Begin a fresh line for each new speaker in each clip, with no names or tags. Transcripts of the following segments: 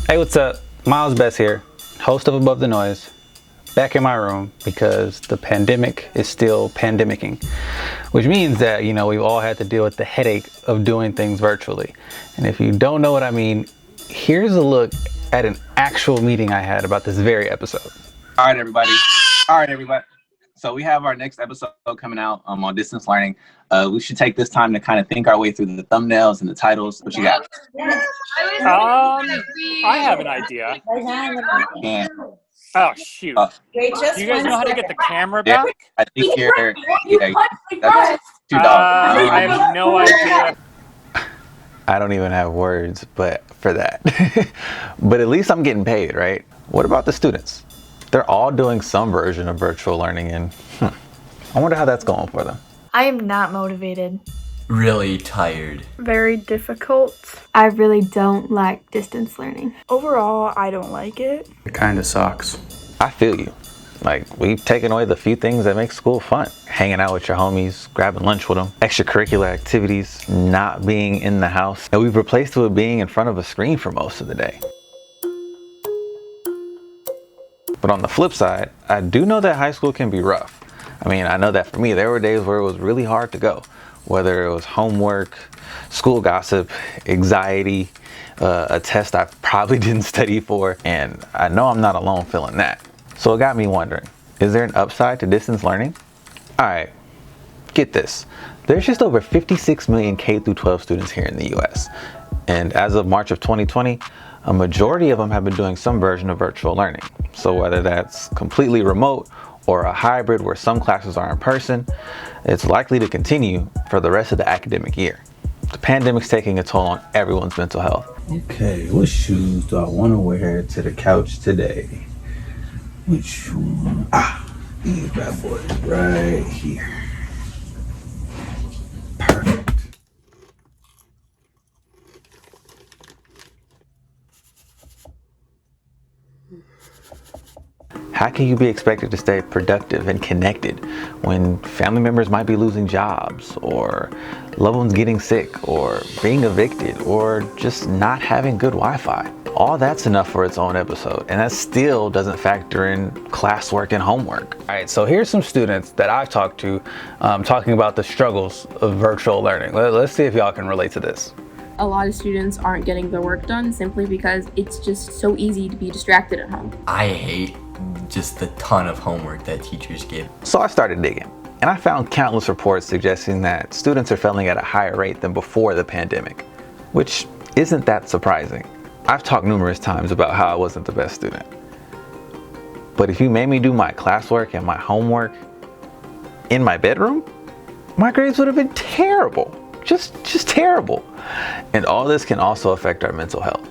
Hey, what's up? Miles Best here, host of Above the Noise, back in my room because the pandemic is still pandemicking, which means that, we've all had to deal with the headache of doing things virtually. And if you don't know what I mean, here's a look at an actual meeting I had about this very episode.
All right, everybody. So we have our next episode coming out on distance learning. We should take this time to kind of think our way through the thumbnails and the titles. What you got?
I have an idea.
And,
Oh, shoot. Do you guys know how to get the camera back?
I think that's $2.
I have no idea.
I don't even have words for that. But at least I'm getting paid, right? What about the students? They're all doing some version of virtual learning, and I wonder how that's going for them.
I am not motivated.
Really tired.
Very difficult.
I really don't like distance learning.
Overall, I don't like it.
It kind of sucks.
I feel you. We've taken away the few things that make school fun. Hanging out with your homies, grabbing lunch with them, extracurricular activities, not being in the house. And we've replaced it with being in front of a screen for most of the day. But on the flip side, I do know that high school can be rough. I know that for me, there were days where it was really hard to go. Whether it was homework, school gossip, anxiety, a test I probably didn't study for, and I know I'm not alone feeling that. So it got me wondering, is there an upside to distance learning? All right, get this. There's just over 56 million K-12 students here in the US. And as of March of 2020, a majority of them have been doing some version of virtual learning. So whether that's completely remote or a hybrid where some classes are in person, it's likely to continue for the rest of the academic year. The pandemic's taking a toll on everyone's mental health.
Okay, what shoes do I want to wear to the couch today? Which one? These bad boys right here. Perfect.
How can you be expected to stay productive and connected when family members might be losing jobs, or loved ones getting sick, or being evicted, or just not having good Wi-Fi? All that's enough for its own episode, and that still doesn't factor in classwork and homework. All right, so here's some students that I've talked to talking about the struggles of virtual learning. Let's see if y'all can relate to this.
A lot of students aren't getting their work done simply because it's just so easy to be distracted at home.
I hate just the ton of homework that teachers give.
So I started digging, and I found countless reports suggesting that students are failing at a higher rate than before the pandemic, which isn't that surprising. I've talked numerous times about how I wasn't the best student. But if you made me do my classwork and my homework in my bedroom, my grades would have been terrible. Just terrible. And all this can also affect our mental health.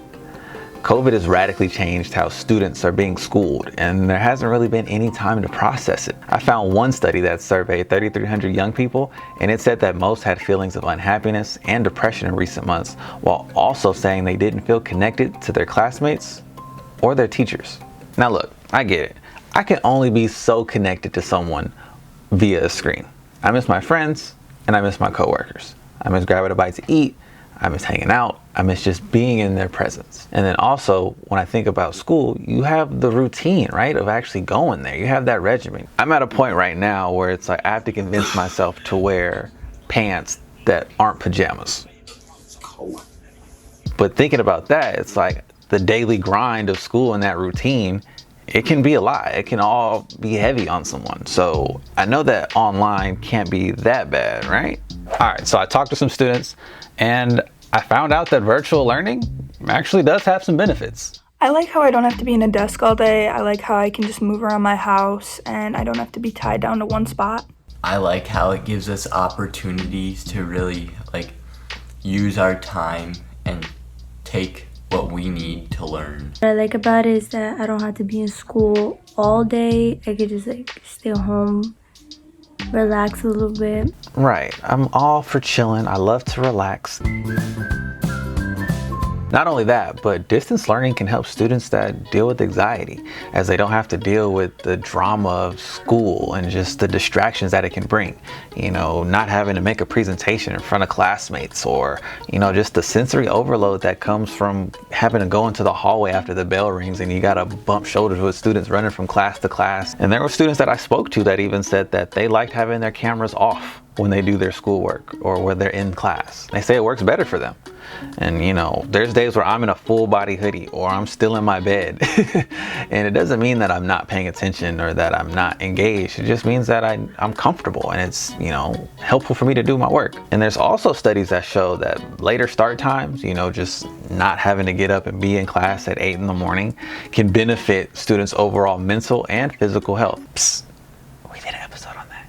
COVID has radically changed how students are being schooled, and there hasn't really been any time to process it. I found one study that surveyed 3,300 young people, and it said that most had feelings of unhappiness and depression in recent months, while also saying they didn't feel connected to their classmates or their teachers. Now look, I get it. I can only be so connected to someone via a screen. I miss my friends, and I miss my coworkers. I miss grabbing a bite to eat. I miss hanging out. I miss just being in their presence. And then also, when I think about school, you have the routine, right, of actually going there. You have that regimen. I'm at a point right now where it's like I have to convince myself to wear pants that aren't pajamas. But thinking about that, it's like the daily grind of school and that routine, it can be a lot. It can all be heavy on someone. So I know that online can't be that bad, right? All right, so I talked to some students, and I found out that virtual learning actually does have some benefits.
I like how I don't have to be in a desk all day. I like how I can just move around my house and I don't have to be tied down to one spot.
I like how it gives us opportunities to really use our time and take what we need to learn.
What I like about it is that I don't have to be in school all day. I could just stay home, relax a little bit.
Right, I'm all for chilling. I love to relax. Not only that, but distance learning can help students that deal with anxiety, as they don't have to deal with the drama of school and just the distractions that it can bring. You know, not having to make a presentation in front of classmates, or, you know, just the sensory overload that comes from having to go into the hallway after the bell rings and you gotta bump shoulders with students running from class to class. And there were students that I spoke to that even said that they liked having their cameras off when they do their schoolwork or when they're in class. They say it works better for them. And you know, there's days where I'm in a full body hoodie or I'm still in my bed. And it doesn't mean that I'm not paying attention or that I'm not engaged. It just means that I'm comfortable and it's, you know, helpful for me to do my work. And there's also studies that show that later start times, you know, just not having to get up and be in class at 8 in the morning can benefit students' overall mental and physical health. Psst, we did an episode on that.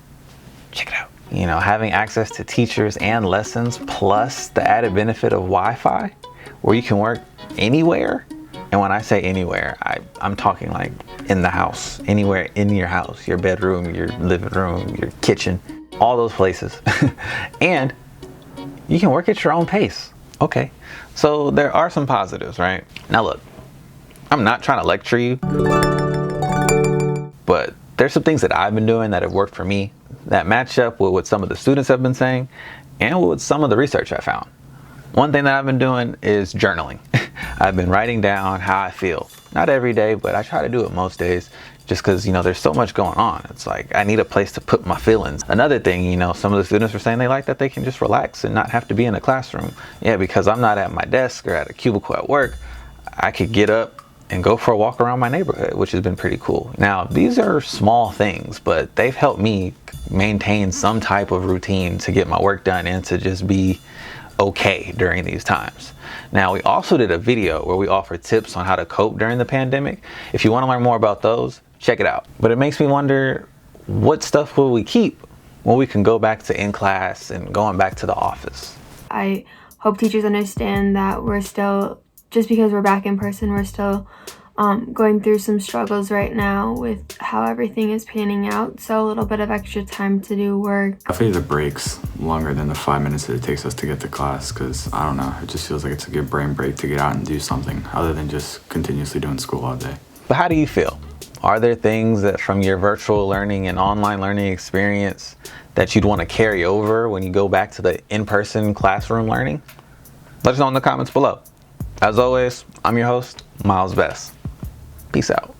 Check it out. You know, having access to teachers and lessons, plus the added benefit of Wi-Fi, where you can work anywhere. And when I say anywhere, I'm talking like in the house, anywhere in your house, your bedroom, your living room, your kitchen, all those places. And you can work at your own pace. Okay, so there are some positives, right? Now look, I'm not trying to lecture you, but there's some things that I've been doing that have worked for me that match up with what some of the students have been saying and with some of the research I found. One thing that I've been doing is journaling. I've been writing down how I feel. Not every day, but I try to do it most days just because, you know, there's so much going on. It's like I need a place to put my feelings. Another thing, you know, some of the students were saying they like that they can just relax and not have to be in a classroom. Yeah, because I'm not at my desk or at a cubicle at work, I could get up and go for a walk around my neighborhood, which has been pretty cool. Now, these are small things, but they've helped me maintain some type of routine to get my work done and to just be okay during these times. Now, we also did a video where we offer tips on how to cope during the pandemic. If you want to learn more about those, check it out. But it makes me wonder, what stuff will we keep when we can go back to in class and going back to the office?
I hope teachers understand that we're still, just because we're back in person, we're still going through some struggles right now with how everything is panning out. So a little bit of extra time to do work.
Definitely the breaks longer than the 5 minutes that it takes us to get to class, because I don't know, it just feels like it's a good brain break to get out and do something other than just continuously doing school all day.
But how do you feel? Are there things that from your virtual learning and online learning experience that you'd want to carry over when you go back to the in-person classroom learning? Let us know in the comments below. As always, I'm your host, Miles Best. Peace out.